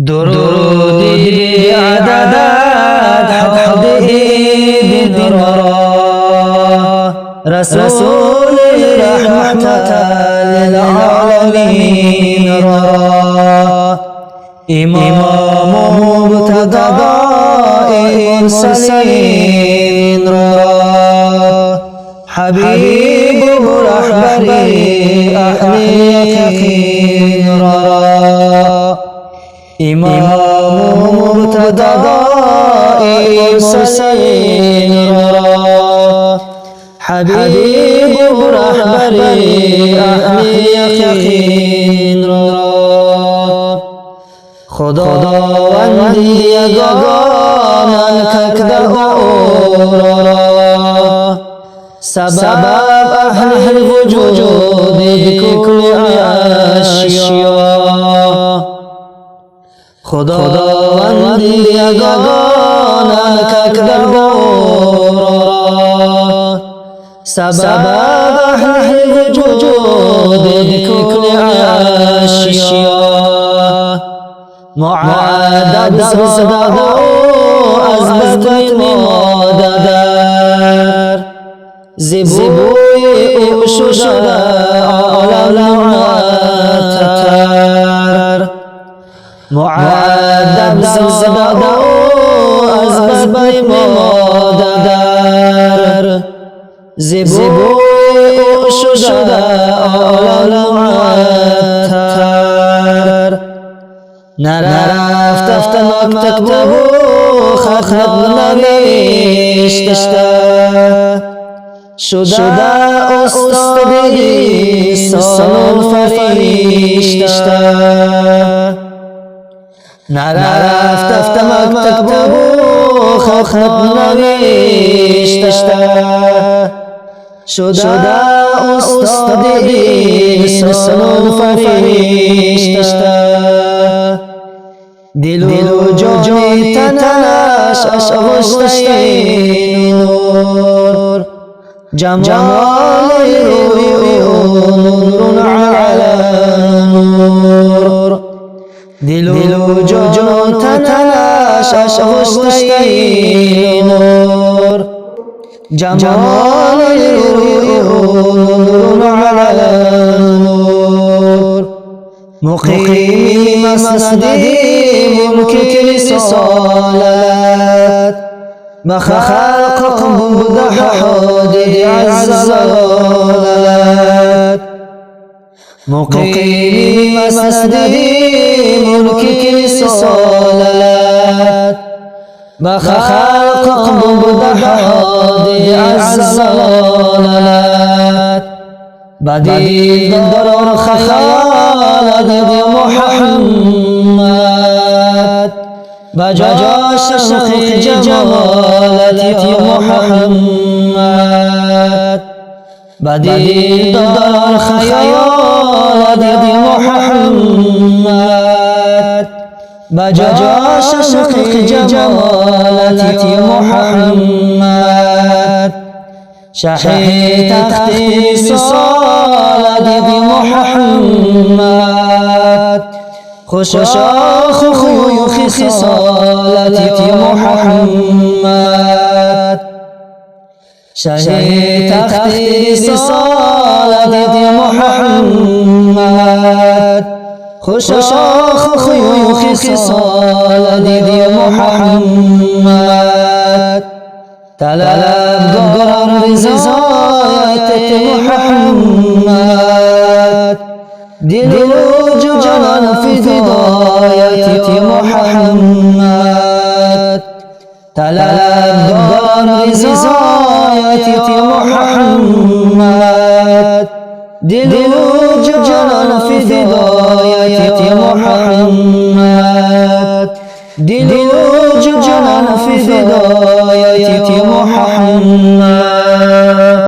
درودی بی عدد حد عید را رسول رحمت للعالمین را امام مبتدای مرسلین را حبیب رهبری اهل یقین را امام مبتدای مرسلین را حبیب رهبری اهل یقین را خداوندی یگانه ککده او را سبب اهل وجود بکل اشیا خداوندی یگانه ککده او را سبب اهل وجود بکل اشیا معدد زاده از بطن مادر زیبوی او شده عالم تر معدد زاده از بطن مادر زیبوی او شده عالم تر نرفت مکتب و خط ننوشته شده استاد سال فرشته نرفت مکتب و خط ننوشته شده استاد سال فرشته دل و جان تنش اشغشته نور جمال روی نور على نور دل و جان تنش اشغشته نور جمال روی نور على نور مقیم مسندی ممکن رسالت مخلق بود حادث الزلالت مقیم مسندی ممکن رسالت مخلق بود حادث الزلالت بدید در خیالت محمد بجاش شخ جمالت محمد بدید در خیالت محمد بجاش شخ جمالت محمد شاهی تختی رسالت محمد خوش خوی خصالت محمد شاهی تختی رسالت محمد خوش خوی خصالت محمد طلبگار رضایت محمد دل و جان فدایت محمد طلبگار رضایت محمد دل و جان فدایت محمد دل و جان فدایت